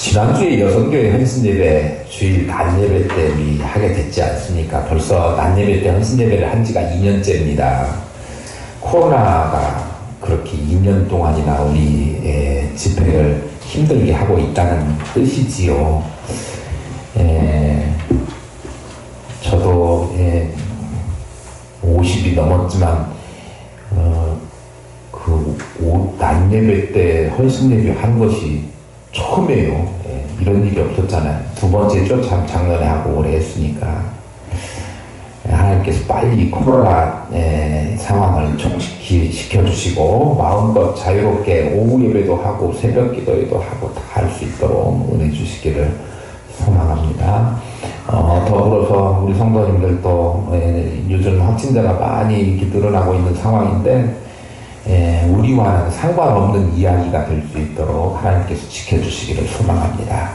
지난주에 여성교회 헌신예배 주일 낮예배 때 우리 하게 됐지 않습니까? 벌써 낮예배 때 헌신예배를 한 지가 2년째입니다. 코로나가 그렇게 2년 동안이나 우리 집회를 힘들게 하고 있다는 뜻이지요. 저도 50이 넘었지만 낮예배 때 헌신예배 한 것이 처음이에요. 이런 일이 없었잖아요. 두 번째죠. 참 작년에 하고 올해 했으니까. 하나님께서 빨리 코로나 상황을 종식시켜주시고 마음껏 자유롭게 오후 예배도 하고 새벽 기도회도 하고 다 할 수 있도록 은혜 주시기를 소망합니다. 더불어서 우리 성도님들도 요즘 확진자가 많이 이렇게 늘어나고 있는 상황인데 우리와는 상관없는 이야기가 될 수 있도록 하나님께서 지켜주시기를 소망합니다.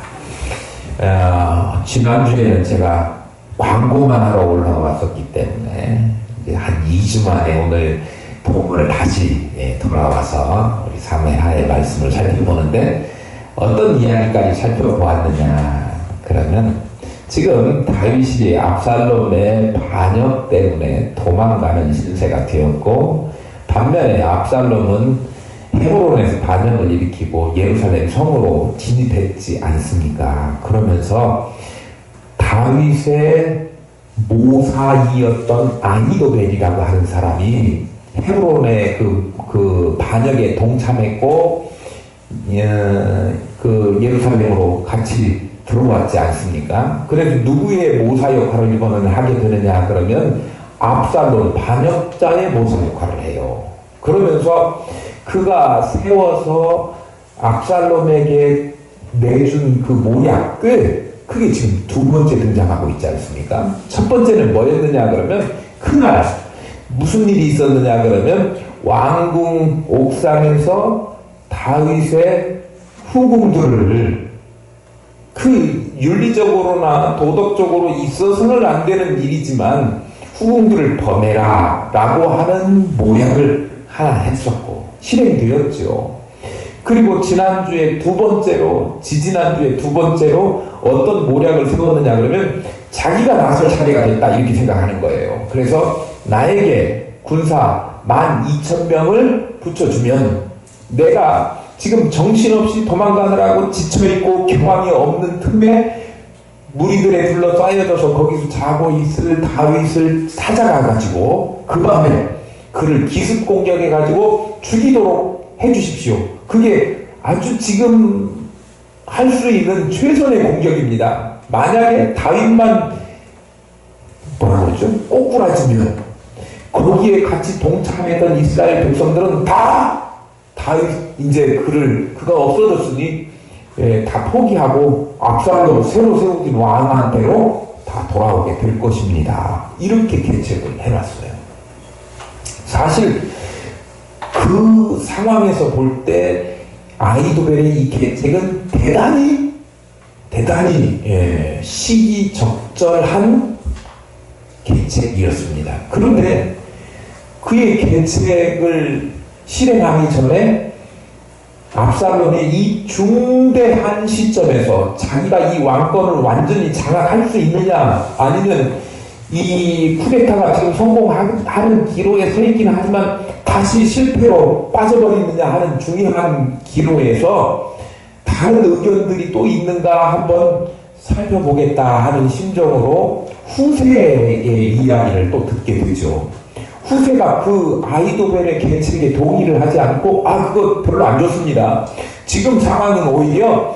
지난주에는 제가 광고만 하러 올라왔었기 때문에 이제 한 2주 만에 오늘 본문을 다시 돌아와서 우리 사무엘하의 말씀을 살펴보는데 어떤 이야기까지 살펴보았느냐 그러면 지금 다윗이 압살롬의 반역 때문에 도망가는 신세가 되었고 반면에 압살롬은 헤브론에서 반역을 일으키고 예루살렘 성으로 진입했지 않습니까? 그러면서 다윗의 모사이었던 아히도벨이라고 하는 사람이 헤브론의 그 반역에 동참했고 그 예루살렘으로 같이 들어왔지 않습니까? 그래서 누구의 모사 역할을 이번에는 하게 되느냐 그러면 압살롬 반역자의 모사 역할을 해요. 그러면서 그가 세워서 압살롬에게 내준 그 모략들 그게 지금 두 번째 등장하고 있지 않습니까? 첫 번째는 뭐였느냐 그러면 그날 무슨 일이 있었느냐 그러면 왕궁 옥상에서 다윗의 후궁들을 그 윤리적으로나 도덕적으로 있어서는 안 되는 일이지만 후궁들을 범해라 라고 하는 모략을 하나 했었고 실행되었죠. 그리고 지난주에 두 번째로 지지난주에 두 번째로 어떤 모략을 세웠느냐 그러면 자기가 나설 차례가 됐다 이렇게 생각하는 거예요. 그래서 나에게 군사 12,000명을 붙여주면 내가 지금 정신없이 도망가느라고 지쳐있고 경황이 없는 틈에 무리들에 둘러싸여져서 거기서 자고 있을 다윗을 찾아가가지고 그 밤에 그를 기습 공격해가지고 죽이도록 해주십시오. 그게 아주 지금 할 수 있는 최선의 공격입니다. 만약에 다윗만 뭐라 그러죠? 꼬꾸라지면 거기에 같이 동참했던 이스라엘 백성들은 다 다윗 이제 그가 없어졌으니 다 포기하고 압살롬 새로 세우긴 왕한테로 다 돌아오게 될 것입니다. 이렇게 계책을 해놨어요. 사실 그 상황에서 볼 때 아히도벨의 이 계책은 대단히 시기적절한 계책이었습니다. 그런데 그의 계책을 실행하기 전에 압살롬이 이 중대한 시점에서 자기가 이 왕권을 완전히 장악할 수 있느냐 아니면 이 쿠데타가 지금 성공하는 기로에 서 있긴 하지만 다시 실패로 빠져버리느냐 하는 중요한 기로에서 다른 의견들이 또 있는가 한번 살펴보겠다 하는 심정으로 후세의 이야기를 또 듣게 되죠. 후세가 그 아히도벨의 계책에 동의를 하지 않고 그거 별로 안 좋습니다. 지금 상황은 오히려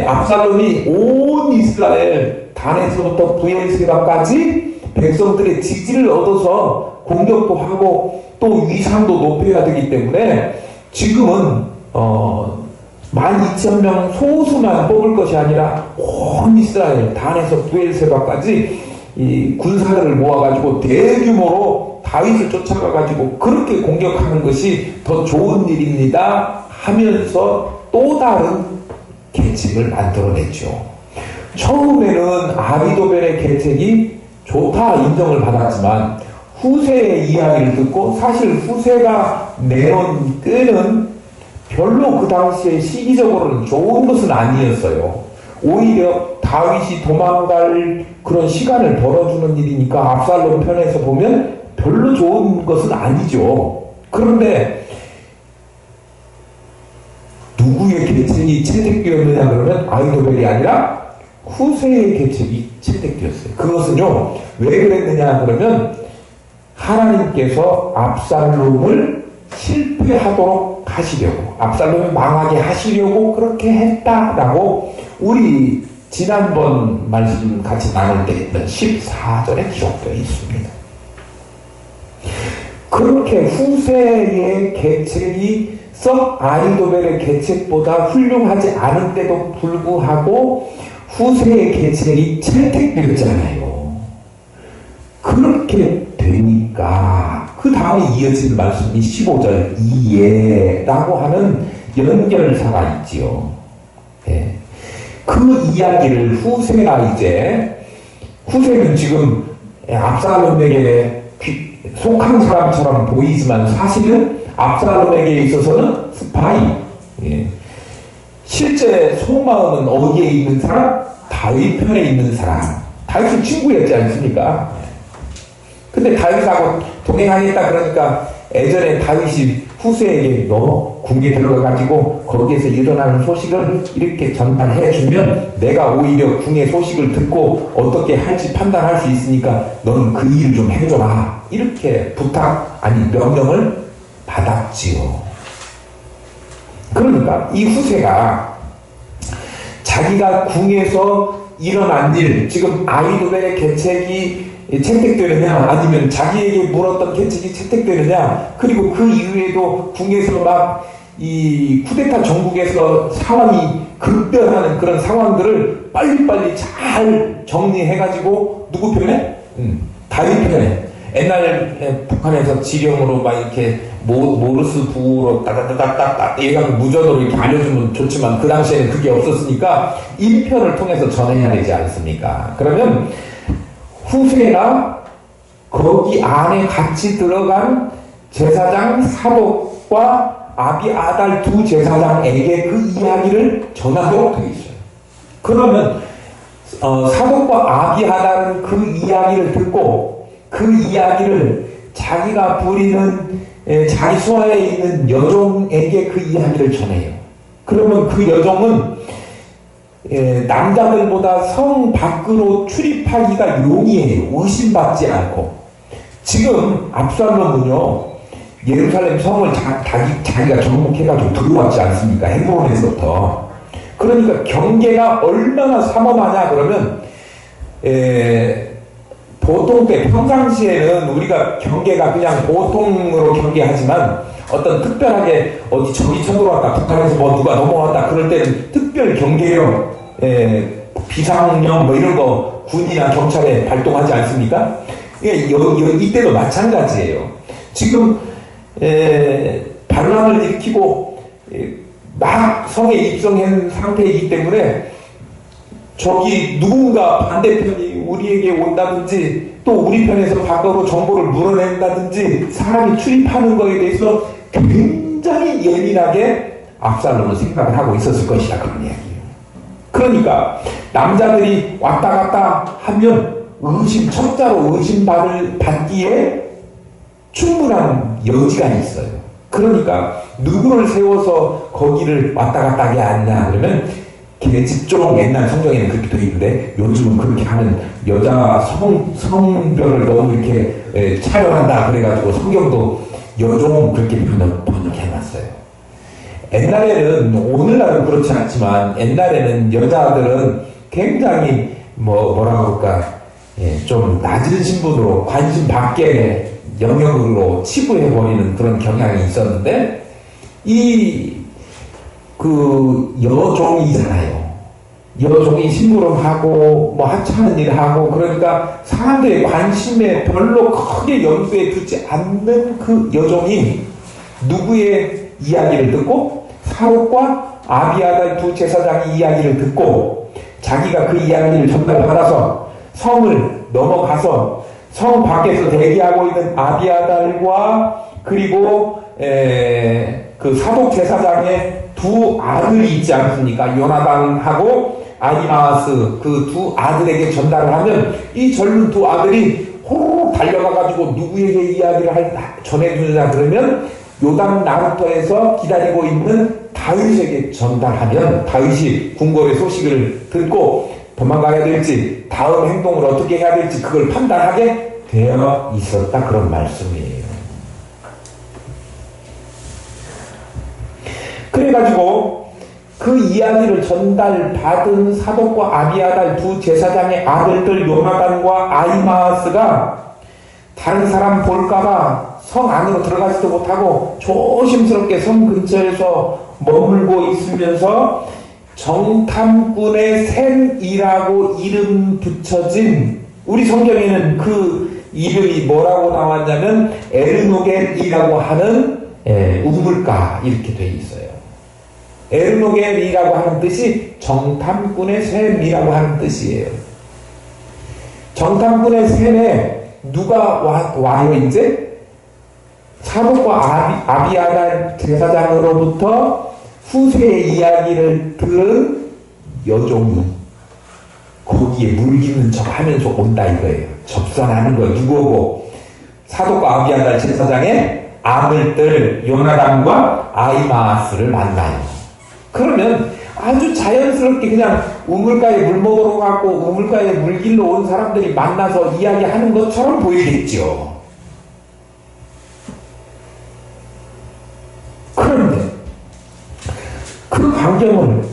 압살롬이 온 이스라엘 단에서부터 부엘세바까지 백성들의 지지를 얻어서 공격도 하고 또 위상도 높여야 되기 때문에 지금은 12,000명 소수만 뽑을 것이 아니라 온 이스라엘 단에서 부엘세바까지 이 군사를 모아가지고 대규모로 다윗을 쫓아가가지고 그렇게 공격하는 것이 더 좋은 일입니다 하면서 또 다른 계책을 만들어냈죠. 처음에는 아히도벨의 계책이 좋다 인정을 받았지만 후세의 이야기를 듣고 사실 후세가 내놓은 끈은 별로 그 당시에 시기적으로는 좋은 것은 아니었어요. 오히려 다윗이 도망갈 그런 시간을 벌어주는 일이니까 압살롬 편에서 보면 별로 좋은 것은 아니죠. 그런데 누구의 계책이 채택되었느냐 그러면 아히도벨이 아니라 후세의 계책이 채택되었어요. 그것은요, 왜 그랬느냐 그러면 하나님께서 압살롬을 실패하도록 하시려고, 압살롬을 망하게 하시려고 그렇게 했다라고 우리 지난번 말씀 같이 나눌 때 했던 14절에 기록되어 있습니다. 그렇게 후세의 계책이 썩 아히도벨의 계책보다 훌륭하지 않은데도 불구하고 후세의 계책이 채택되었잖아요. 그렇게 되니까 그 다음에 이어지는 말씀이 15절 이에라고 하는 연결사가 있지요. 예. 그 이야기를 후세가 이제, 후세는 지금 압살롬에게 속한 사람처럼 보이지만 사실은 압살롬에게 있어서는 스파이. 예. 실제 속마음은 어디에 있는 사람? 다윗 편에 있는 사람. 다윗은 친구였지 않습니까? 근데 다윗하고 동행하겠다 그러니까 예전에 다윗이 후세에게 너 궁에 들어가가지고 거기에서 일어나는 소식을 이렇게 전달해주면 내가 오히려 궁의 소식을 듣고 어떻게 할지 판단할 수 있으니까 너는 그 일을 좀 해줘라. 이렇게 부탁, 아니 명령을 받았지요. 그러니까 이 후세가 자기가 궁에서 일어난 일, 지금 아히도벨의 계책이 채택되느냐 아니면 자기에게 물었던 계책이 채택되느냐, 그리고 그 이후에도 궁에서 막 이 쿠데타 전국에서 상황이 급변하는 그런 상황들을 빨리빨리 잘 정리해가지고 누구 편에? 다윗 편에. 옛날 북한에서 지령으로 막 이렇게 모르스 부로 따다다닥딱 얘가 무전으로 이렇게 알려주면 좋지만 그 당시에는 그게 없었으니까 인편을 통해서 전해야 되지 않습니까? 그러면 후세가 거기 안에 같이 들어간 제사장 사독과 아비아달 두 제사장에게 그 이야기를 전하도록 되어 있어요. 그러면 사독과 아비아달은 그 이야기를 듣고 그 이야기를 자기가 부리는 자기 수하에 있는 여종에게 그 이야기를 전해요. 그러면 그 여종은 남자들보다 성 밖으로 출입하기가 용이해요. 의심받지 않고. 지금 압살롬은요, 예루살렘 성을 자기가 정복해가지고 들어왔지 않습니까? 헤브론에서부터. 그러니까 경계가 얼마나 삼엄하냐 그러면 보통 때 평상시에는 우리가 경계가 그냥 보통으로 경계하지만 어떤 특별하게 어디 저기 쳐들어왔다, 북한에서 뭐 누가 넘어왔다 그럴 때는 특별 경계령, 비상령 뭐 이런 거 군이나 경찰에 발동하지 않습니까? 이때도 마찬가지예요. 지금 반란을 일으키고 막 성에 입성한 상태이기 때문에 저기 누군가 반대편이 우리에게 온다든지 또 우리 편에서 과거로 정보를 물어낸다든지 사람이 출입하는 것에 대해서 굉장히 예민하게 압살롬은 생각을 하고 있었을 것이다, 그런 이야기예요. 그러니까 남자들이 왔다 갔다 하면 첫자로 의심받기에 충분한 여지가 있어요. 그러니까 누구를 세워서 거기를 왔다 갔다 하게 하냐 그러면 계집종, 옛날 성경에는 그렇게 되어 있는데 요즘은 그렇게 하는 여자 성별을 너무 이렇게 차별한다 그래가지고 성경도 여종 그렇게 번역해놨어요. 옛날에는, 오늘날은 그렇지 않지만 옛날에는 여자들은 굉장히 뭐라 그럴까, 좀 낮은 신분으로 관심 밖에 영역으로 치부해버리는 그런 경향이 있었는데 여종이잖아요. 여종이 심부름하고 뭐 하찮은 일 하고 그러니까 사람들의 관심에 별로 크게 염두에 두지 않는 그 여종이 누구의 이야기를 듣고 사독과 아비아달 두 제사장의 이야기를 듣고 자기가 그 이야기를 전달받아서 성을 넘어가서 성 밖에서 대기하고 있는 아비아달과 그리고 그 그 사독 제사장의 두 아들이 있지 않습니까? 요나단하고 아히마아스 그 두 아들에게 전달을 하면 이 젊은 두 아들이 호로록 달려가가지고 누구에게 이야기를 전해주느냐 그러면 요단 나루터에서 기다리고 있는 다윗에게 전달하면 다윗이 궁궐의 소식을 듣고 도망가야 될지 다음 행동을 어떻게 해야 될지 그걸 판단하게 되어 있었다 그런 말씀이에요. 그래가지고 그 이야기를 전달받은 사독과 아비아달 두 제사장의 아들들 요나단과 아히마아스가 다른 사람 볼까봐 성 안으로 들어가지도 못하고 조심스럽게 성 근처에서 머물고 있으면서 정탐꾼의 샘이라고 이름 붙여진 우리 성경에는 그 이름이 뭐라고 나왔냐면 에르노겔이라고 하는 우물가 이렇게 돼 있어요. 에르노겔이라고 하는 뜻이 정탐꾼의 샘이라고 하는 뜻이에요. 정탐꾼의 샘에 누가 와요 이제? 사독과 아비아달 제사장으로부터 후세의 이야기를 들은 여종이 거기에 물기는 척 하면서 온다 이거예요. 접선하는 거 누구고? 사독과 아비아달 제사장의 아들들 요나단과 아히마아스를 만나요. 그러면 아주 자연스럽게 그냥 우물가에 물 먹으러 가고 우물가에 물길로 온 사람들이 만나서 이야기하는 것처럼 보이겠죠. 그런데 그 광경을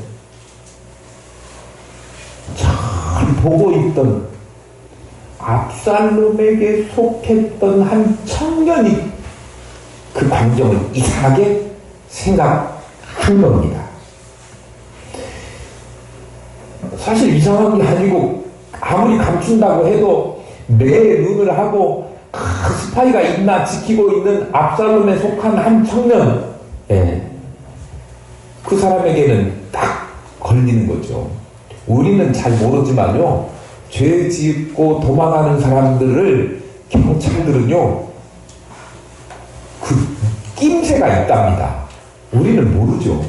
잘 보고 있던 압살롬에게 속했던 한 청년이 그 광경을 이상하게 생각한 겁니다. 사실 이상한 게 아니고 아무리 감춘다고 해도 내 눈을 하고 그 스파이가 있나 지키고 있는 압살롬에 속한 한 청년, 그 사람에게는 딱 걸리는 거죠. 우리는 잘 모르지만요, 죄 짓고 도망하는 사람들을 경찰들은요 그 낌새가 있답니다. 우리는 모르죠.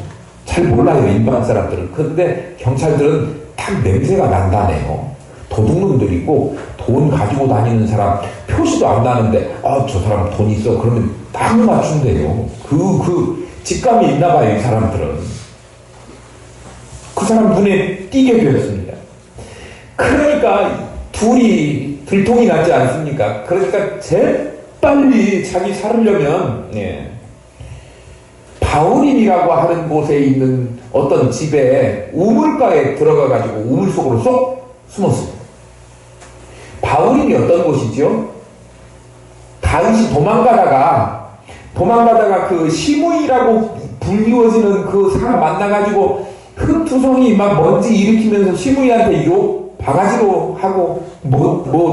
잘 몰라요, 일반 사람들은. 그런데 경찰들은 딱 냄새가 난다네요. 도둑놈들이고 돈 가지고 다니는 사람 표시도 안 나는데 저 사람 돈 있어 그러면 딱 맞춘대요. 그 직감이 있나 봐요, 이 사람들은. 그 사람 눈에 띄게 되었습니다. 그러니까 둘이 들통이 나지 않습니까? 그러니까 재빨리 자기 살으려면 바울임이라고 하는 곳에 있는 어떤 집에 우물가에 들어가가지고 우물 속으로 쏙 숨었습니다. 바울임이 어떤 곳이죠? 다윗이 도망가다가 그 시므이라고 불리워지는 그 사람 만나가지고 흠투성이 막 먼지 일으키면서 시므이한테 욕 바가지로 하고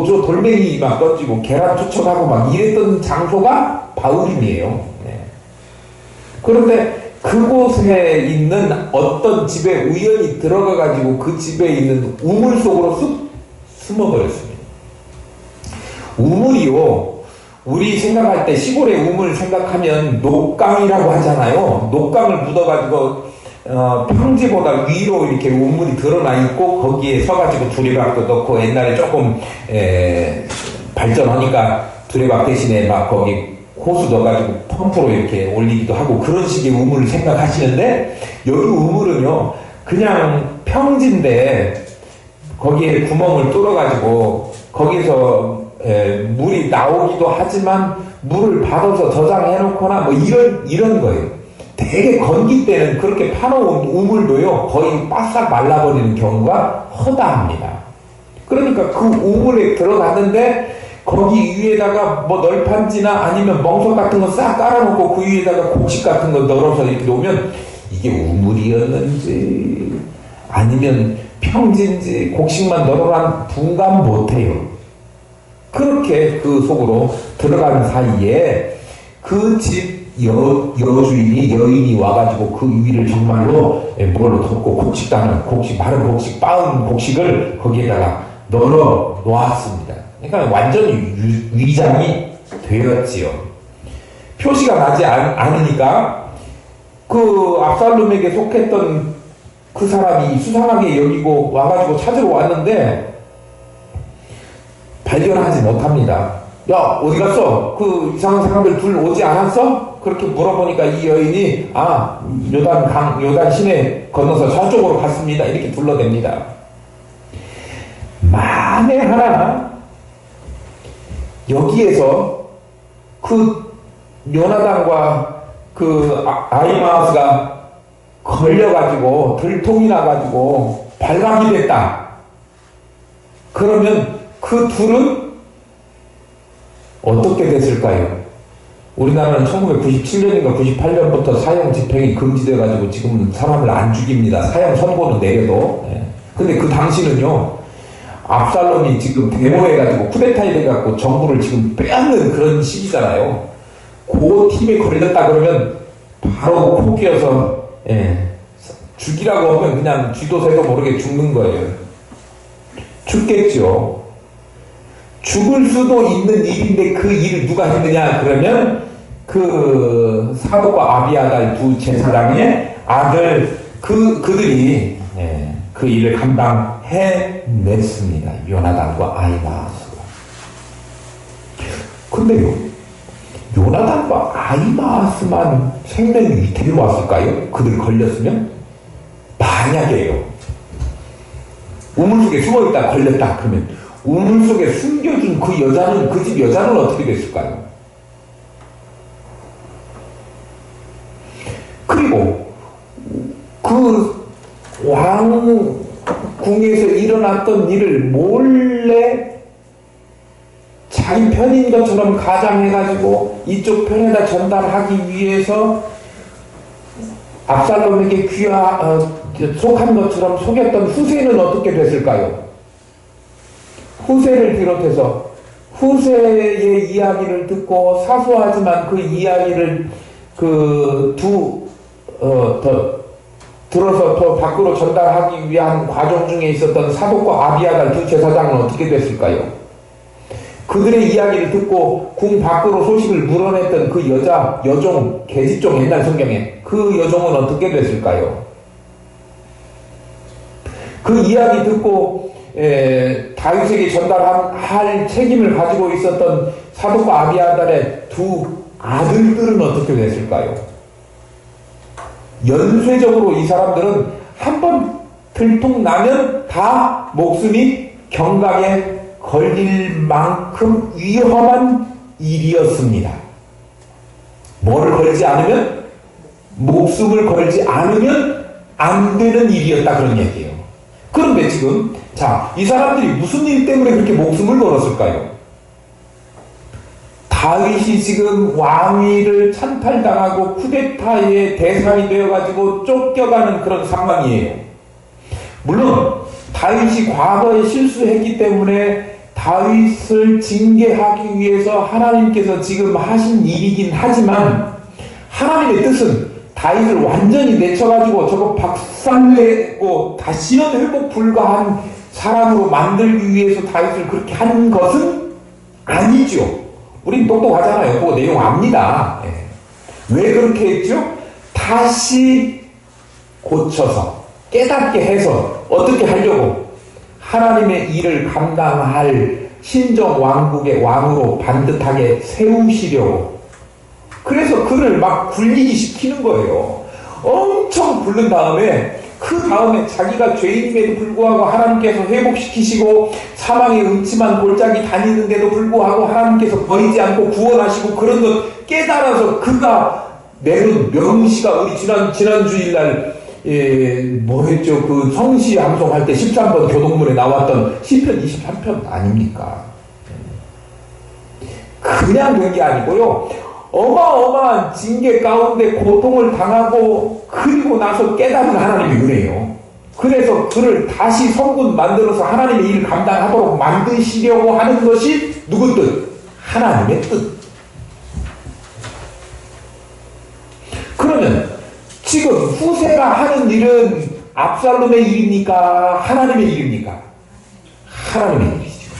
저 돌멩이 막 던지고 계란 투척하고 막 이랬던 장소가 바울임이에요. 그런데 그곳에 있는 어떤 집에 우연히 들어가가지고 그 집에 있는 우물 속으로 쑥 숨어버렸습니다. 우물이요, 우리 생각할 때 시골의 우물 생각하면 녹강이라고 하잖아요. 녹강을 묻어가지고 평지보다 위로 이렇게 우물이 드러나 있고 거기에 서가지고 두레박도 넣고 옛날에 조금 발전하니까 두레박 대신에 막 거기 호수 넣어가지고 펌프로 이렇게 올리기도 하고 그런 식의 우물을 생각하시는데 여기 우물은요 그냥 평지인데 거기에 구멍을 뚫어가지고 거기서 물이 나오기도 하지만 물을 받아서 저장해놓거나 뭐 이런 거예요. 되게 건기 때는 그렇게 파놓은 우물도요 거의 바싹 말라버리는 경우가 허다합니다. 그러니까 그 우물에 들어갔는데 거기 위에다가 뭐 널판지나 아니면 멍석 같은 거 싹 깔아놓고 그 위에다가 곡식 같은 거 널어서 이렇게 놓으면 이게 우물이었는지 아니면 평지인지 곡식만 널어놓은 분간 못해요. 그렇게 그 속으로 들어가는 사이에 그 집 여인이 와가지고 그 위를 정말로 뭘로 덮고 마른 곡식, 빻은 곡식을 거기에다가 널어 놓았습니다. 그러니까 완전히 위장이 되었지요. 표시가 나지 않으니까 그 압살롬에게 속했던 그 사람이 수상하게 여기고 와가지고 찾으러 왔는데 발견하지 못합니다. 야, 어디 갔어? 그 이상한 사람들 둘 오지 않았어? 그렇게 물어보니까 이 여인이 요단 시내 건너서 저쪽으로 갔습니다. 이렇게 둘러댑니다. 만에 하나 여기에서 그 요나단과 그 아히마아스가 걸려가지고 들통이 나가지고 발각이 됐다. 그러면 그 둘은 어떻게 됐을까요? 우리나라는 1997년인가 98년부터 사형 집행이 금지돼가지고 지금은 사람을 안 죽입니다. 사형 선고는 내려도. 근데 그 당시는요, 압살롬이 지금 데모해가지고 쿠데타에 돼갖고 정부를 지금 빼앗는 그런 시기잖아요. 그 팀에 걸렸다 그러면 바로 코 끼어서 죽이라고 하면 그냥 쥐도 새도 모르게 죽는 거예요. 죽겠죠. 죽을 수도 있는 일인데 그 일을 누가 했느냐 그러면 그 사독과 아비아달 두 제사장의 아들 그들이 그 일을 감당해냈습니다. 요나단과 아히마아스가. 근데요, 요나단과 아히마아스만 생명이 위태로 왔을까요? 그들 걸렸으면? 만약에요, 우물 속에 숨어있다 걸렸다 그러면 우물 속에 숨겨준 그 여자는, 그 집 여자는 어떻게 됐을까요? 그리고 그 왕궁에서 일어났던 일을 몰래 자기 편인 것처럼 가장해가지고 이쪽 편에다 전달하기 위해서 압살롬에게 속한 것처럼 속였던 후세는 어떻게 됐을까요? 후세를 비롯해서 후세의 이야기를 듣고 사소하지만 그 이야기를 들어서 더 밖으로 전달하기 위한 과정 중에 있었던 사독과 아비아달 두 제사장은 어떻게 됐을까요? 그들의 이야기를 듣고 궁 밖으로 소식을 물어냈던 그 여종, 계집종, 옛날 성경에 그 여종은 어떻게 됐을까요? 그 이야기 듣고 다윗에게 전달할 책임을 가지고 있었던 사독과 아비아달의 두 아들들은 어떻게 됐을까요? 연쇄적으로 이 사람들은 한번 들통나면 다 목숨이 경각에 걸릴 만큼 위험한 일이었습니다. 뭐를 걸지 않으면, 목숨을 걸지 않으면 안 되는 일이었다, 그런 얘기예요. 그런데 지금 이 사람들이 무슨 일 때문에 그렇게 목숨을 걸었을까요? 다윗이 지금 왕위를 찬탈당하고 쿠데타의 대상이 되어가지고 쫓겨가는 그런 상황이에요. 물론 다윗이 과거에 실수했기 때문에 다윗을 징계하기 위해서 하나님께서 지금 하신 일이긴 하지만 하나님의 뜻은 다윗을 완전히 내쳐가지고 저거 박살내고 다시는 회복 불가한 사람으로 만들기 위해서 다윗을 그렇게 한 것은 아니죠. 우린 똑똑하잖아요. 그거 내용 압니다. 왜 그렇게 했죠? 다시 고쳐서 깨닫게 해서 어떻게 하려고? 하나님의 일을 감당할 신정 왕국의 왕으로 반듯하게 세우시려고. 그래서 그를 막 굴리기 시키는 거예요. 엄청 굴른 다음에 그 다음에 자기가 죄인임에도 불구하고 하나님께서 회복시키시고 사망의 음침한 골짜기 다니는데도 불구하고 하나님께서 버리지 않고 구원하시고 그런 것 깨달아서 그가 내는 명시가 우리 지난 주일날 뭐 했죠? 그 성시 암송할 때 13번 교동문에 나왔던 시편 23편 아닙니까? 그냥 된 게 아니고요. 어마어마한 징계 가운데 고통을 당하고 그리고 나서 깨달은 하나님의 은혜예요. 그래서 그를 다시 성군 만들어서 하나님의 일을 감당하도록 만드시려고 하는 것이 누구 뜻? 하나님의 뜻. 그러면 지금 후세가 하는 일은 압살롬의 일입니까? 하나님의 일입니까? 하나님의 일이죠.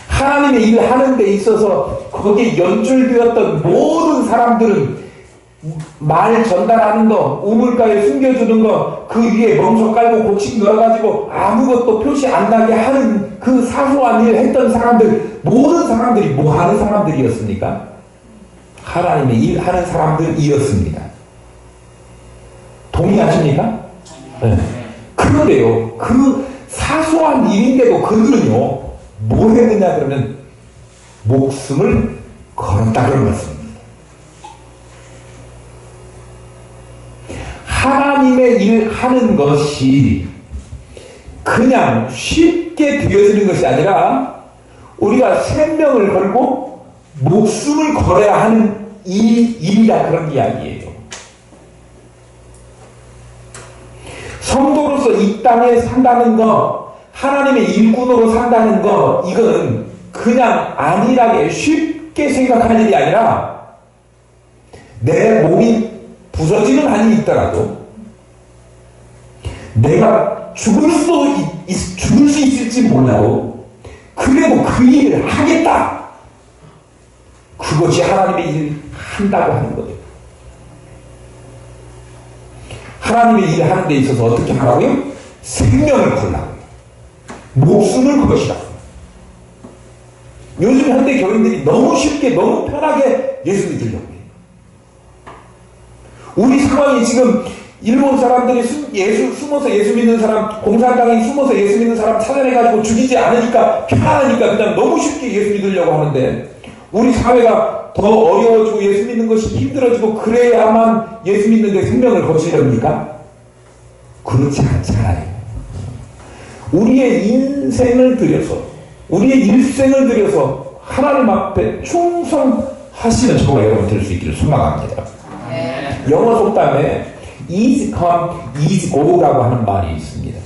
하나님의 일을 하는 데 있어서 거기에 연줄되었던 모든 사람들은 말 전달하는 거, 우물가에 숨겨주는 거, 그 위에 멍석 깔고 곡식 넣어가지고 아무것도 표시 안 나게 하는 그 사소한 일을 했던 사람들, 모든 사람들이 뭐 하는 사람들이었습니까? 하나님의 일하는 사람들이었습니다. 동의하십니까? 네. 그런데요, 그 사소한 일인데도 그들은요, 뭐 했느냐 그러면 목숨을 걸었다 그런 말씀입니다. 하나님의 일 하는 것이 그냥 쉽게 되어지는 것이 아니라 우리가 생명을 걸고 목숨을 걸어야 하는 일이다 그런 이야기예요. 성도로서 이 땅에 산다는 거, 하나님의 일꾼으로 산다는 거, 이거는 그냥 안일하게 쉽게 생각하는 일이 아니라 내 몸이 부서지는 한이 있더라도 내가 죽을 수 있을지 몰라도 그래도 그 일을 하겠다. 그것이 하나님의 일을 한다고 하는 거예요. 하나님의 일을 하는 데 있어서 어떻게 하라고요? 생명을 걸라고요. 목숨을 것이라고요. 요즘 현대 교인들이 너무 쉽게 너무 편하게 예수 믿으려고 해요. 우리 상황이 지금 일본 사람들이 숨어서 예수 믿는 사람, 공산당이 숨어서 예수 믿는 사람 찾아내가지고 죽이지 않으니까 편안하니까 그냥 너무 쉽게 예수 믿으려고 하는데, 우리 사회가 더 어려워지고 예수 믿는 것이 힘들어지고 그래야만 예수 믿는데 생명을 거치렵니까? 그렇지 않잖아요. 우리의 인생을 들여서, 우리의 일생을 들여서 하나님 앞에 충성하시는 저와 여러분 될 수 있기를 소망합니다. 영어 속담에 easy come, easy go라고 하는 말이 있습니다.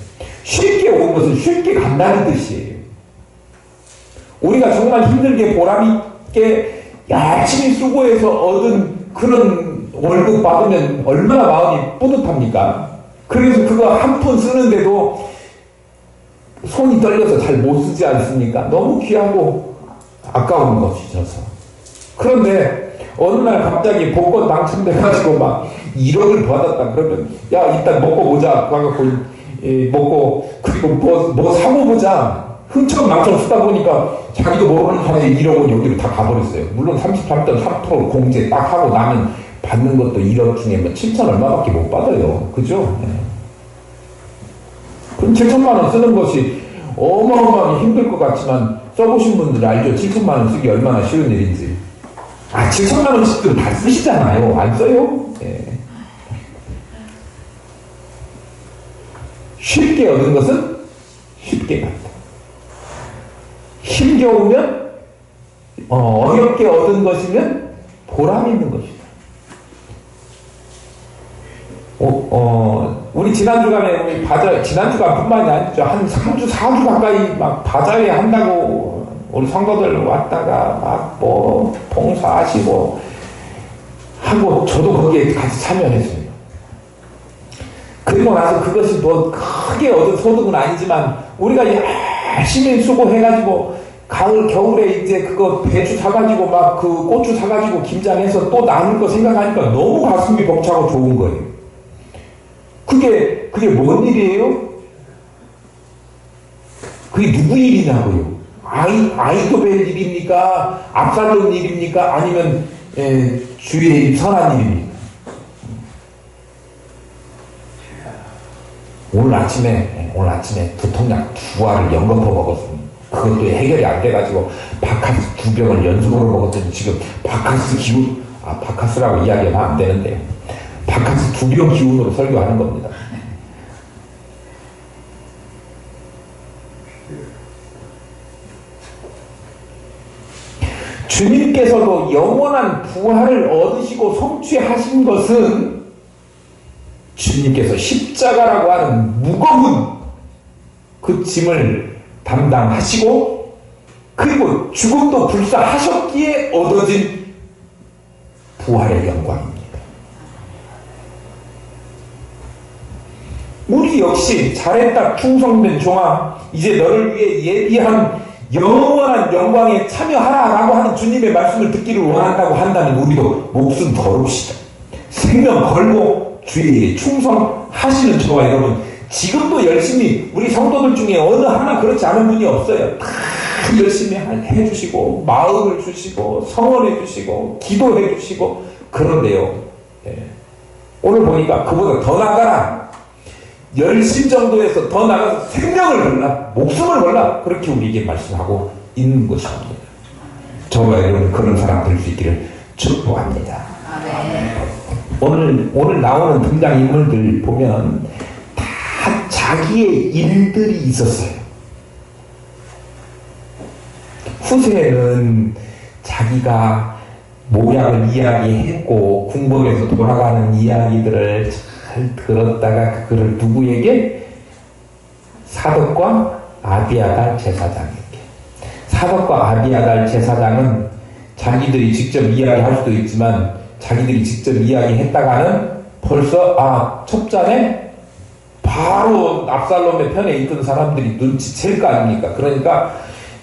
쉽게 오는 것은 쉽게 간다는 뜻이에요. 우리가 정말 힘들게 보람있게 열심히 수고해서 얻은 그런 월급 받으면 얼마나 마음이 뿌듯합니까? 그래서 그거 한 푼 쓰는데도 손이 떨려서 잘 못 쓰지 않습니까? 너무 귀하고 아까운 것이셔서. 그런데 어느 날 갑자기 복권 당첨돼가지고 막 1억을 받았다 그러면, 야 일단 먹고 보자 그래갖고 먹고, 그리고 뭐 사고 보자 흥청망청 쓰다 보니까 자기도 모르는 사이에 1억은 여기로 다 가버렸어요. 물론 33.3% 공제 딱 하고 나면 받는 것도 1억 중에 뭐 7천 얼마밖에 못 받아요. 그죠? 네. 그럼 7천만 원 쓰는 것이 어마어마하게 힘들 것 같지만 써보신 분들 알죠? 7천만 원 쓰기 얼마나 쉬운 일인지. 7천만 원씩도 다 쓰시잖아요. 안 써요? 네. 쉽게 얻은 것은 쉽게 간다. 힘겨우면 어렵게 얻은 것이면 보람 있는 것이다. 우리 지난주간에 우리 지난주간뿐만이 아니죠. 한 3주, 4주 가까이 막 바자회 한다고 우리 성도들 왔다가 막 뭐 봉사하시고 하고 저도 거기에 같이 참여했습니다. 그리고 나서 그것이 뭐 크게 얻은 소득은 아니지만 우리가 열심히 수고해가지고 겨울에 이제 그거 배추 사가지고 막 그 고추 사가지고 김장해서 또 남을 거 생각하니까 너무 가슴이 벅차고 좋은 거예요. 그게 뭔 일이에요? 그게 누구 일이냐고요? 아이도벨 일입니까? 압살롬 일입니까? 아니면 주의 선한 일입니까? 오늘 아침에 두통약 2알을 연거푸 먹었습니다. 그것도 해결이 안 돼가지고 바카스 2병을 연속으로 먹었더니 지금 바카스 기운, 바카스라고 이야기하면 안 되는데 바카스 2병 기운으로 설교하는 겁니다. 주님께서도 영원한 부활을 얻으시고 성취하신 것은 주님께서 십자가라고 하는 무거운 그 짐을 담당하시고 그리고 죽음도 불사하셨기에 얻어진 부활의 영광입니다. 우리 역시 잘했다 충성된 종아, 이제 너를 위해 예비한 영원한 영광에 참여하라 라고 하는 주님의 말씀을 듣기를 원한다고 한다면 우리도 목숨 걸읍시다. 생명 걸고 주의 충성하시는 저와 여러분, 지금도 열심히 우리 성도들 중에 어느 하나 그렇지 않은 분이 없어요. 다 열심히 해주시고 마음을 주시고 성원해 주시고 기도해 주시고 그런데요, 오늘 보니까 그보다 더 나아가라, 열심 정도에서 더 나가서 생명을 걸라, 목숨을 걸라, 그렇게 우리에게 말씀하고 있는 것입니다. 저와 여러분 그런 사람 될 수 있기를 축복합니다. 오늘 나오는 등장인물들 보면 다 자기의 일들이 있었어요. 후세는 자기가 모략을 이야기했고 궁궐에서 돌아가는 이야기들을 잘 들었다가 그거를 누구에게? 사독과 아비아달 제사장에게. 사독과 아비아달 제사장은 자기들이 직접 이야기할 수도 있지만 자기들이 직접 이야기했다가는 벌써 첩자네? 바로 압살롬의 편에 있던 사람들이 눈치챌 거 아닙니까? 그러니까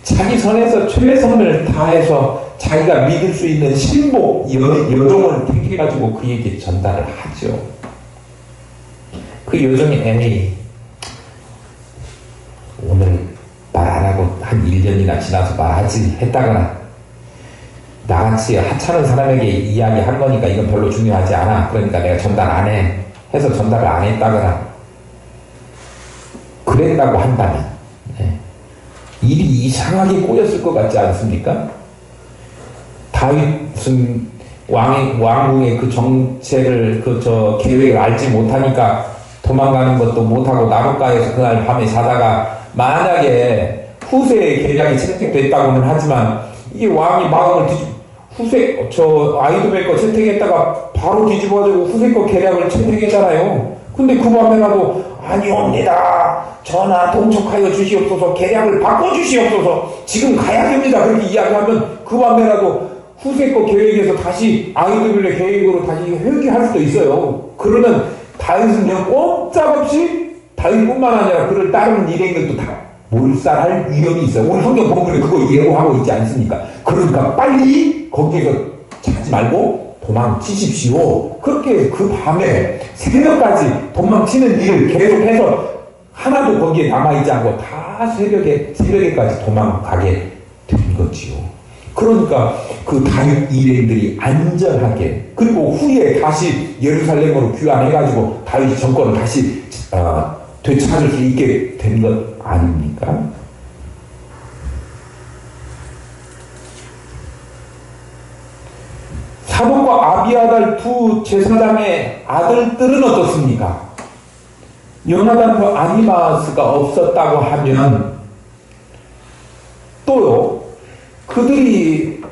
자기 선에서 최선을 다해서 자기가 믿을 수 있는 신복 여종을 택해가지고 그에게 전달을 하죠. 그 여종이 에이, 오늘 말 안 하고 한 1년이나 지나서 말하지 했다거나, 나같이 하찮은 사람에게 이야기한 거니까 이건 별로 중요하지 않아, 그러니까 내가 전달 안 해 해서 전달을 안 했다거나 그랬다고 한다면 일이 이상하게 꼬였을 것 같지 않습니까? 다윗은 왕궁의 그 정책을, 계획을 알지 못하니까 도망가는 것도 못하고 나뭇가에서 그날 밤에 자다가, 만약에 후세의 계략이 채택됐다고는 하지만 이게 왕이 마음을 후세, 아이도벨 거 채택했다가 바로 뒤집어가지고 후세 거 계략을 채택했잖아요. 근데 그 밤에라도 아니옵니다, 전하 동촉하여 주시옵소서, 계략을 바꿔주시옵소서, 지금 가야 됩니다, 그렇게 이야기하면 그 밤에라도 후세 거 계획에서 다시 아이도벨의 계획으로 다시 회귀할 수도 있어요. 그러면 다윗은 그냥 꼼짝없이 다윗뿐만 아니라 그를 따르는 일행들도 다 몰살할 위험이 있어요. 오늘 성경 본문에 그거 예고하고 있지 않습니까? 그러니까 빨리 거기에서 찾지 말고 도망치십시오. 그렇게 그 밤에 새벽까지 도망치는 일을 계속해서 하나도 거기에 남아있지 않고 다 새벽에까지 도망가게 된 거지요. 그러니까 그 다윗 일행들이 안전하게, 그리고 후에 다시 예루살렘으로 귀환해가지고 다윗 정권을 다시 되찾을 수 있게 된 것 아닙니까? 사독과 아비아달 두 제사장의 아들들은 어떻습니까? 요나단과 아히마스가 없었다고 하면 또요, 그들이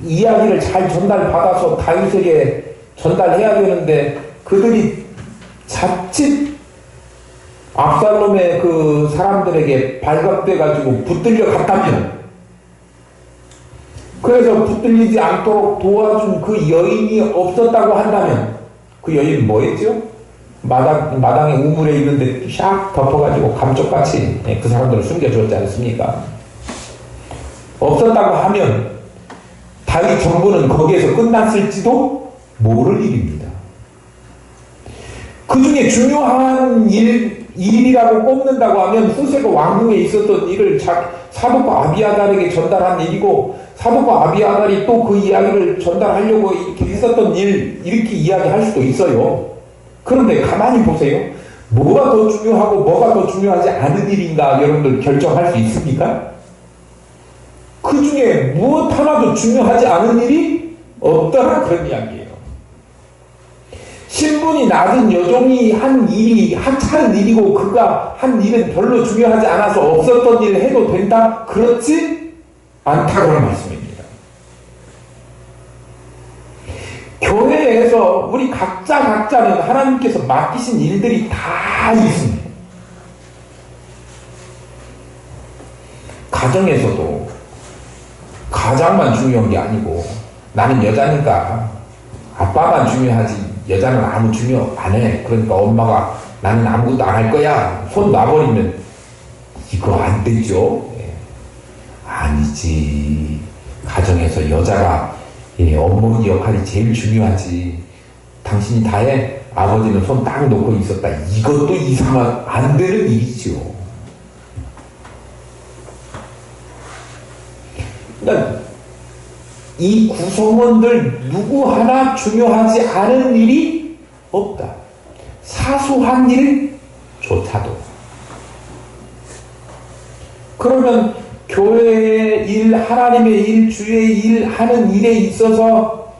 이야기를 잘 전달받아서 다윗에게 전달해야 되는데 그들이 자칫 압살롬의 그 사람들에게 발각돼가지고 붙들려 갔다면, 그래서 붙들리지 않도록 도와준 그 여인이 없었다고 한다면, 그 여인은 뭐였죠? 마당에 우물에 있는데 샥 덮어가지고 감쪽같이 그 사람들을 숨겨줬지 않습니까? 없었다고 하면 다윗 정부는 거기에서 끝났을지도 모를 일입니다. 그 중에 중요한 일이라고 꼽는다고 하면 후세가 왕궁에 있었던 일을 사독과 아비아달에게 전달한 일이고, 사독과 아비아달이 또 그 이야기를 전달하려고 이렇게 했었던 일, 이렇게 이야기할 수도 있어요. 그런데 가만히 보세요. 뭐가 더 중요하고 뭐가 더 중요하지 않은 일인가 여러분들 결정할 수 있습니까? 그 중에 무엇 하나도 중요하지 않은 일이 없더라, 그런 이야기예요. 신분이 낮은 여종이 한 일이 하찮은 일이고 그가 한 일은 별로 중요하지 않아서 없었던 일을 해도 된다? 그렇지 않다고 하는 말씀입니다. 교회에서 우리 각자는 하나님께서 맡기신 일들이 다 있습니다. 가정에서도 가장만 중요한 게 아니고, 나는 여자니까 아빠만 중요하지 여자는 아무 중요 안 해. 그러니까 엄마가 나는 아무것도 안 할 거야 손 놔버리면 이거 안 되죠. 아니지. 가정에서 여자가 어머니 역할이 제일 중요하지. 당신이 다 해. 아버지는 손 딱 놓고 있었다. 이것도 이상한 안 되는 일이지요. 그러니까 이 구성원들 누구 하나 중요하지 않은 일이 없다. 사소한 일조차도. 그러면 교회의 일, 하나님의 일, 주의 일 하는 일에 있어서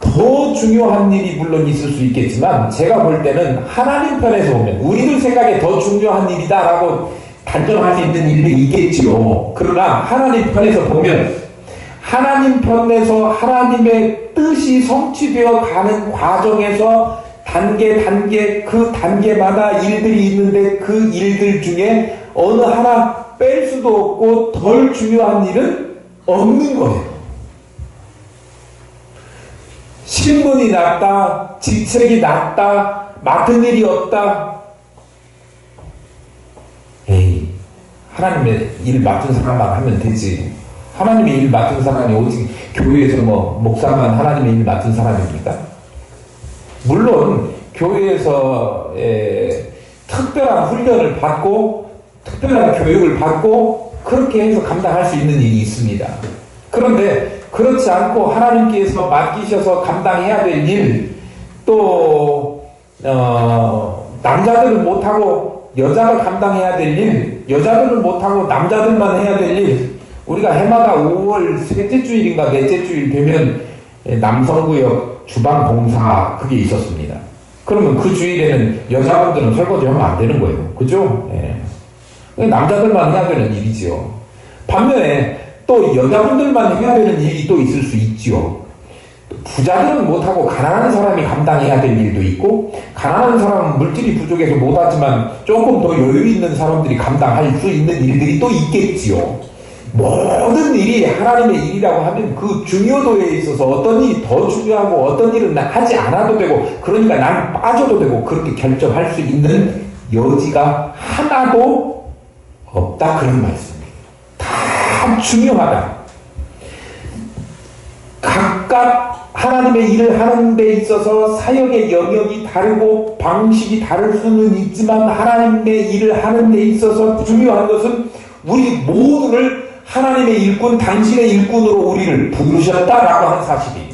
더 중요한 일이 물론 있을 수 있겠지만 제가 볼 때는 하나님 편에서 보면 우리들 생각에 더 중요한 일이다라고 단정할 수 있는 일들이 있겠지요. 그러나 하나님 편에서 보면 하나님 편에서 하나님의 뜻이 성취되어 가는 과정에서 단계 그 단계마다 일들이 있는데 그 일들 중에 어느 하나 뺄 수도 없고 덜 중요한 일은 없는 거예요. 신분이 낮다, 직책이 낮다, 맡은 일이 없다. 에이, 하나님의 일 맡은 사람만 하면 되지. 하나님의 일 맡은 사람이 오직 교회에서 목사만 하나님의 일 맡은 사람입니까? 물론 교회에서 특별한 훈련을 받고 특별한 교육을 받고 그렇게 해서 감당할 수 있는 일이 있습니다. 그런데 그렇지 않고 하나님께서 맡기셔서 감당해야 될 일, 또 남자들은 못하고 여자가 감당해야 될 일, 여자들은 못하고 남자들만 해야 될 일, 우리가 해마다 5월 셋째 주일인가 넷째 주일 되면 남성구역 주방봉사 그게 있었습니다. 그러면 그 주일에는 여자분들은 설거지 하면 안 되는 거예요. 그죠? 예. 남자들만 해야 되는 일이지요. 반면에 또 여자분들만 해야 되는 일이 또 있을 수 있지요. 부자들은 못하고 가난한 사람이 감당해야 될 일도 있고, 가난한 사람은 물질이 부족해서 못하지만 조금 더 여유 있는 사람들이 감당할 수 있는 일들이 또 있겠지요. 모든 일이 하나님의 일이라고 하면 그 중요도에 있어서 어떤 일이 더 중요하고 어떤 일은 하지 않아도 되고, 그러니까 난 빠져도 되고, 그렇게 결정할 수 있는 여지가 하나도 없다, 그런 말씀입니다. 다 중요하다. 각각 하나님의 일을 하는 데 있어서 사역의 영역이 다르고 방식이 다를 수는 있지만 하나님의 일을 하는 데 있어서 중요한 것은 우리 모두를 하나님의 일꾼, 당신의 일꾼으로 우리를 부르셨다라고 하는 사실이에요.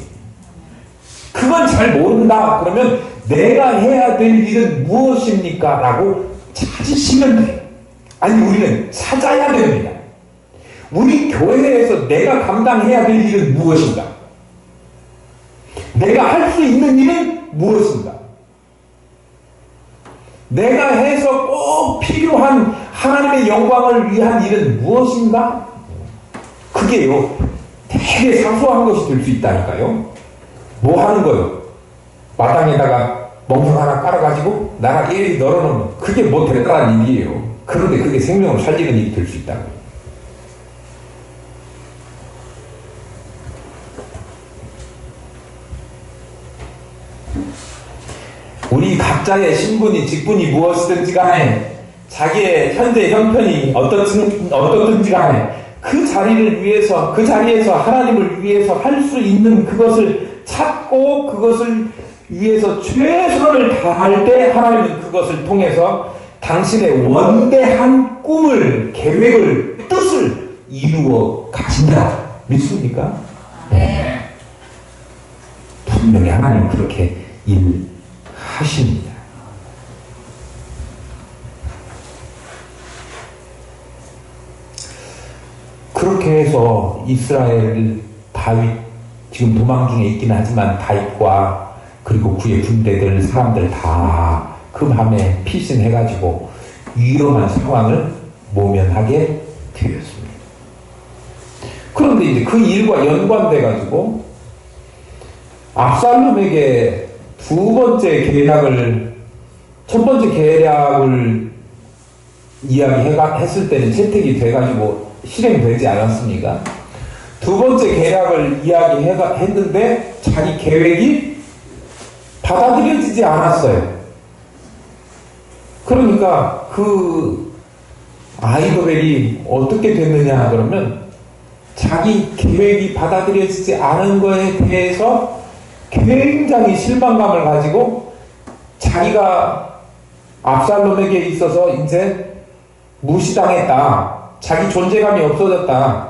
그건 잘 모른다. 그러면 내가 해야 될 일은 무엇입니까? 라고 찾으시면 돼요. 아니, 우리는 찾아야 됩니다. 우리 교회에서 내가 감당해야 될 일은 무엇인가? 내가 할 수 있는 일은 무엇인가? 내가 해서 꼭 필요한 하나님의 영광을 위한 일은 무엇인가? 그게요, 되게 사소한 것이 될 수 있다니까요. 뭐 하는 거요? 마당에다가 멍석 하나 깔아가지고 나라 일일이 널어놓는, 그게 뭐 대단한 일이에요. 그런데 그게 생명을 살리는 일이 될 수 있다고요. 우리 각자의 신분이, 직분이 무엇이든지 간에, 자기의 현재 형편이 어떻든지 간에 그 자리를 위해서, 그 자리에서 하나님을 위해서 할 수 있는 그것을 찾고 그것을 위해서 최선을 다할 때 하나님은 그것을 통해서 당신의 원대한 꿈을, 계획을, 뜻을 이루어 가신다. 믿습니까? 네. 분명히 하나님은 그렇게 일하십니다. 그렇게 해서 이스라엘, 다윗, 지금 도망 중에 있기는 하지만 다윗과 그리고 그의 군대들, 사람들 다 그 밤에 피신해가지고 위험한 상황을 모면하게 되었습니다. 그런데 이제 그 일과 연관돼가지고 압살롬에게 첫 번째 계략을 이야기했을 때는 채택이 돼가지고 실행되지 않았습니까? 두 번째 계략을 이야기했는데 자기 계획이 받아들여지지 않았어요. 그러니까 그 아히도벨이 어떻게 됐느냐 그러면 자기 계획이 받아들여지지 않은 거에 대해서 굉장히 실망감을 가지고 자기가 압살롬에게 있어서 이제 무시당했다. 자기 존재감이 없어졌다.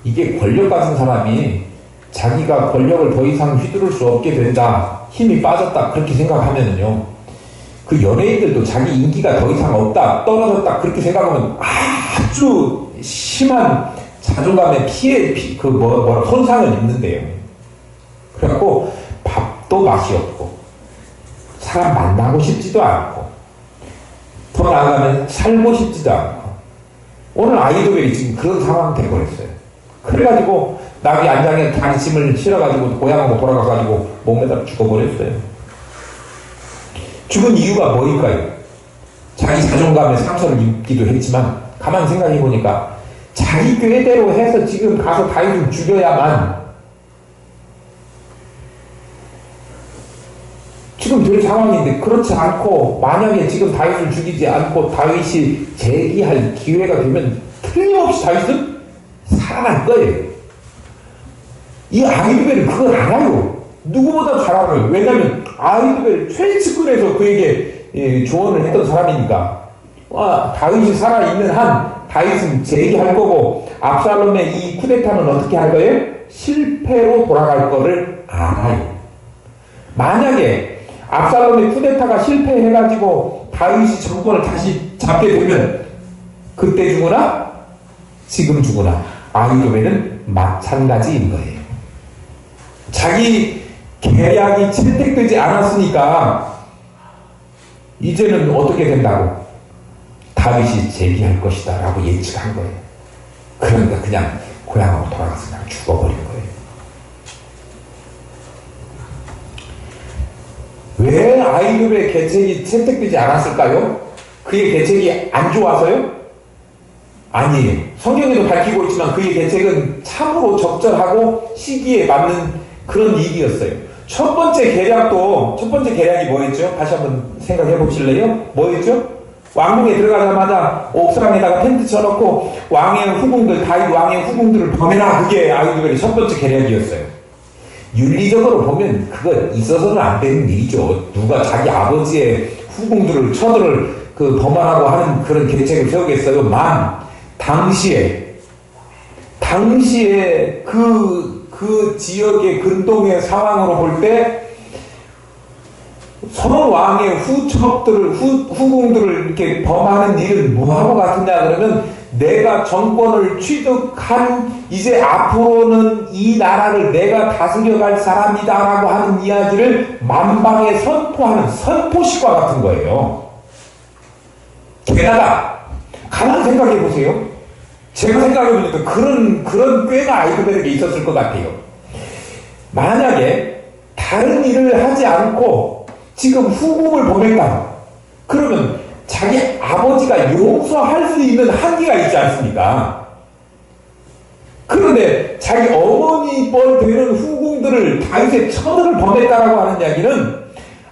이게 권력 가진 사람이 자기가 권력을 더 이상 휘두를 수 없게 된다. 힘이 빠졌다. 그렇게 생각하면은요. 그 연예인들도 자기 인기가 더 이상 없다. 떨어졌다. 그렇게 생각하면 아주 심한 자존감의 손상을 입는데요. 그래갖고 밥도 맛이 없고 사람 만나고 싶지도 않고 더 나아가면 살고 싶지도 않고 오늘 아이돌이 지금 그런 상황이 돼버렸어요. 그래가지고 나비 안장에 단심을 실어가지고 고향으로 돌아가가지고 목매다 죽어버렸어요. 죽은 이유가 뭘까요? 자기 자존감에 상처를 입기도 했지만 가만히 생각해보니까 자기 꾀대로 해서 지금 가서 다윗을 죽여야만 지금 될 상황인데, 그렇지 않고 만약에 지금 다윗을 죽이지 않고 다윗이 재기할 기회가 되면 틀림없이 다윗은 살아날 거예요. 이 아히두벨은 그걸 알아요. 누구보다 잘 알아요. 왜냐하면 아히두벨 최측근에서 그에게 조언을 했던 사람이니까. 다윗이 살아있는 한 다윗은 재기할 거고 압살롬의 이 쿠데타는 어떻게 할 거예요? 실패로 돌아갈 거를 알아요. 만약에 압살롬의 쿠데타가 실패해가지고 다윗이 정권을 다시 잡게 되면 그때 죽으나 지금 죽으나 아히두벨은 마찬가지인 거예요. 자기 계략이 채택되지 않았으니까 이제는 어떻게 된다고? 다윗이 재기할 것이다 라고 예측한 거예요. 그러니까 그냥 고향으로 돌아가서 그냥 죽어버린 거예요. 왜 아히두벨의 계책이 채택되지 않았을까요? 그의 계책이 안 좋아서요? 아니에요. 성경에도 밝히고 있지만 그의 계책은 참으로 적절하고 시기에 맞는 그런 일이었어요. 첫 번째 계략이 뭐였죠? 다시 한번 생각해 보실래요? 뭐였죠? 왕궁에 들어가자마자 옥상에다가 텐트 쳐놓고 다윗 왕의 후궁들을 범해라. 그게 아히두벨의 첫 번째 계략이었어요. 윤리적으로 보면 그거 있어서는 안 되는 일이죠. 누가 자기 아버지의 후궁들을 범하라고 하는 그런 계책을 세우겠어요. 당시에 그 지역의 근동의 상황으로 볼 때 서로 왕의 후궁들을 이렇게 범하는 일은 뭐하고 같으냐 그러면 내가 정권을 취득한 이제 앞으로는 이 나라를 내가 다스려갈 사람이다라고 하는 이야기를 만방에 선포하는 선포식과 같은 거예요. 게다가 가만 생각해 보세요. 제가 생각해보니까 그런 꾀가 아히두벨에게 있었을 것 같아요. 만약에 다른 일을 하지 않고 지금 후궁을 범했다. 그러면 자기 아버지가 용서할 수 있는 한계가 있지 않습니까? 그런데 자기 어머니 뻘 되는 후궁들을 다윗의 처들을 범했다라고 하는 이야기는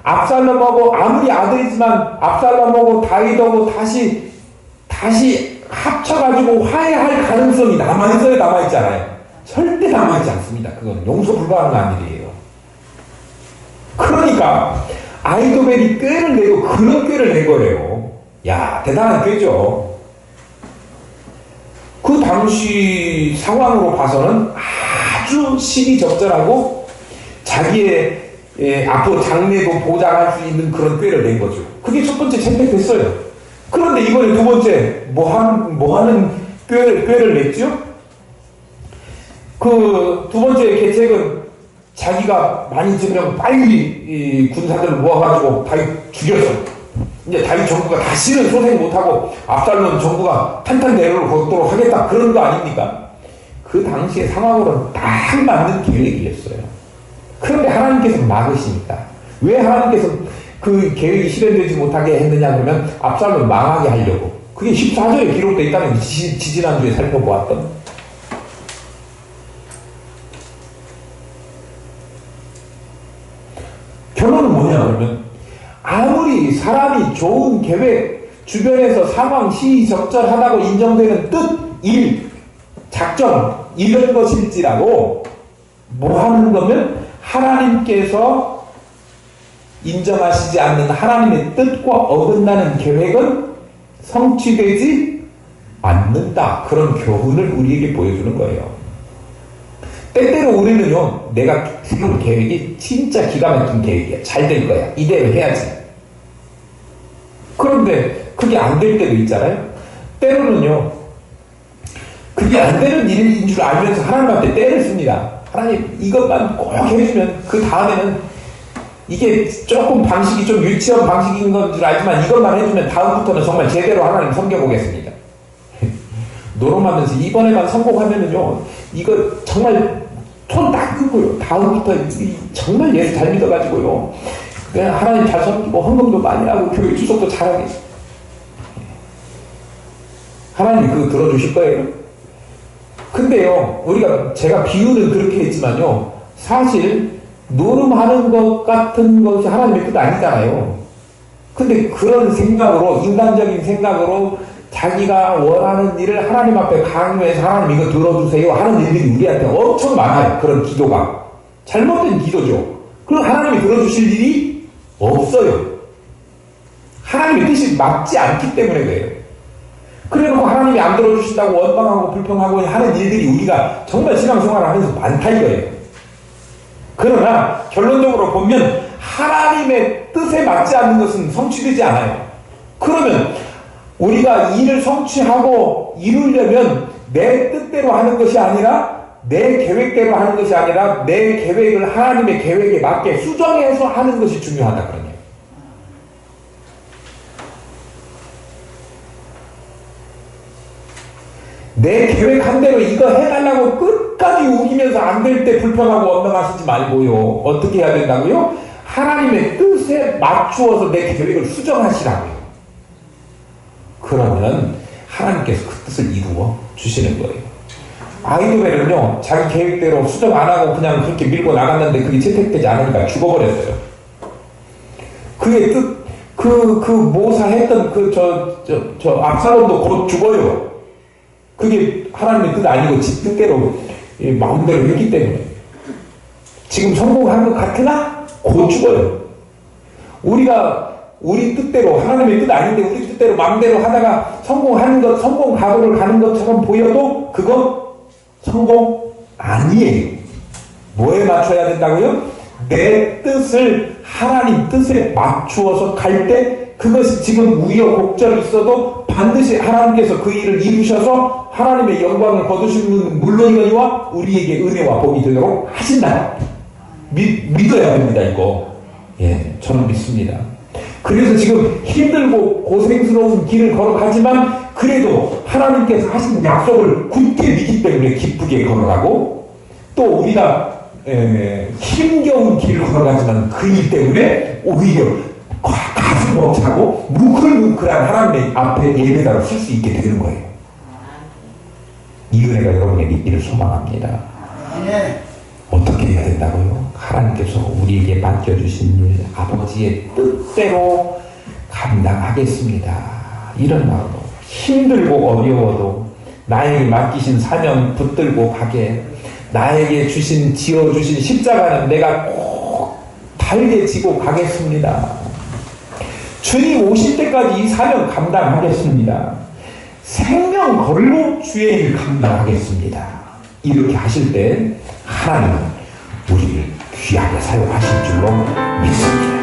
압살롬하고 아무리 아들이지만 압살롬하고 다윗하고 다시 합쳐가지고 화해할 가능성이 남아있어요? 남아있지 않아요? 절대 남아있지 않습니다. 그건 용서 불가능한 일이에요. 그러니까 아히두벨이 꾀를 내고 그런 꾀를 낸 거래요. 야, 대단한 꾀죠. 그 당시 상황으로 봐서는 아주 시기적절하고 자기의 앞으로 장래도 보장할 수 있는 그런 꾀를 낸 거죠. 그게 첫 번째 채택됐어요. 그런데 이번에 두 번째 뭐 하는 꾀를 냈죠? 그 두 번째 계책은 자기가 많이 지면 빨리 군사들을 모아가지고 다윗 죽였어. 이제 다윗 정부가 다시는 소생 못하고 압살롬 정부가 탄탄대로를 걷도록 하겠다. 그런 거 아닙니까? 그 당시의 상황으로는 딱 맞는 계획이었어요. 그런데 하나님께서 막으시니까. 왜 하나님께서 그 계획이 실현되지 못하게 했느냐 그러면 압살롬을 망하게 하려고. 그게 14절에 기록되어 있다는 지지난주에 살펴보았던. 결론은 뭐냐 그러면 아무리 사람이 좋은 계획, 주변에서 상황, 시의적절하다고 인정되는 뜻, 일, 작전 이런 것일지라도 뭐 하는 거면 하나님께서 인정하시지 않는 하나님의 뜻과 어긋나는 계획은 성취되지 않는다. 그런 교훈을 우리에게 보여주는 거예요. 때때로 우리는요, 내가 세운 계획이 진짜 기가 막힌 계획이야. 잘 될 거야. 이대로 해야지. 그런데 그게 안 될 때도 있잖아요. 때로는요, 그게 안 되는 일인 줄 알면서 하나님한테 때를 씁니다. 하나님, 이것만 꼭 해주면 그 다음에는 이게 조금 방식이 좀 유치한 방식인 건 줄 알지만 이것만 해주면 다음부터는 정말 제대로 하나님 섬겨보겠습니다. 노름하면서 이번에만 성공하면은요, 이거 정말 손 딱 끄고요. 다음부터 정말 예수 잘 믿어가지고요. 그냥 하나님 잘 섬기고 헌금도 많이 하고 교회 주석도 잘하게. 하나님 그거 들어주실 거예요. 근데요, 제가 비유는 그렇게 했지만요, 사실 노름하는 것 같은 것이 하나님의 뜻 아니잖아요. 근데 그런 생각으로, 인간적인 생각으로 자기가 원하는 일을 하나님 앞에 강요해서 하나님 이거 들어주세요 하는 일들이 우리한테 엄청 많아요. 그런 기도가 잘못된 기도죠. 그럼 하나님이 들어주실 일이 없어요. 하나님의 뜻이 맞지 않기 때문에 그래요. 그래놓고 하나님이 안 들어주신다고 원망하고 불평하고 하는 일들이 우리가 정말 신앙생활을 하면서 많다 이거예요. 그러나 결론적으로 보면 하나님의 뜻에 맞지 않는 것은 성취되지 않아요. 그러면 우리가 일을 성취하고 이루려면 내 뜻대로 하는 것이 아니라 내 계획대로 하는 것이 아니라 내 계획을 하나님의 계획에 맞게 수정해서 하는 것이 중요하다 그러네요. 내 계획한 대로 이거 해달라고 끝까지 우기면서 안 될 때 불평하고 원망하시지 말고요. 어떻게 해야 된다고요? 하나님의 뜻에 맞추어서 내 계획을 수정하시라고요. 그러면 하나님께서 그 뜻을 이루어 주시는 거예요. 아이도벨은요, 자기 계획대로 수정 안 하고 그냥 그렇게 밀고 나갔는데 그게 채택되지 않으니까 죽어버렸어요. 그의 뜻, 모사했던 압살롬도 곧 죽어요. 그게 하나님의 뜻 아니고 지 뜻대로 마음대로 했기 때문에. 지금 성공한 것 같으나 곧 죽어요. 우리 뜻대로, 하나님의 뜻 아닌데 우리 뜻대로 마음대로 하다가 성공 각오를 가는 것처럼 보여도 그건 성공 아니에요. 뭐에 맞춰야 된다고요? 내 뜻을 하나님 뜻에 맞추어서 갈 때 그것이 지금 우여곡절이 있어도 반드시 하나님께서 그 일을 이루셔서 하나님의 영광을 거두시는 물론이거니와 우리에게 은혜와 복이 되도록 하신다. 믿어야 됩니다. 이거. 예, 저는 믿습니다. 그래서 지금 힘들고 고생스러운 길을 걸어가지만 그래도 하나님께서 하신 약속을 굳게 믿기 때문에 기쁘게 걸어가고, 또 우리가 힘겨운 길을 걸어가지만 그 일 때문에 오히려 가슴 벅차고 뭉클뭉클한 하나님의 앞에 예배당을 쓸 수 있게 되는 거예요. 이 은혜가 여러분에게 있기를 소망합니다. 어떻게 해야 된다고요? 하나님께서 우리에게 맡겨주신 일, 아버지의 뜻대로 감당하겠습니다. 이런 마음으로 힘들고 어려워도 나에게 맡기신 사명 붙들고 가게, 나에게 지어주신 십자가는 내가 꼭 달게 지고 가겠습니다. 주님 오실 때까지 이 사명 감당하겠습니다. 생명 걸고 주의 일 감당하겠습니다. 이렇게 하실 때 하나님은 우리를 귀하게 사용하실 줄로 믿습니다.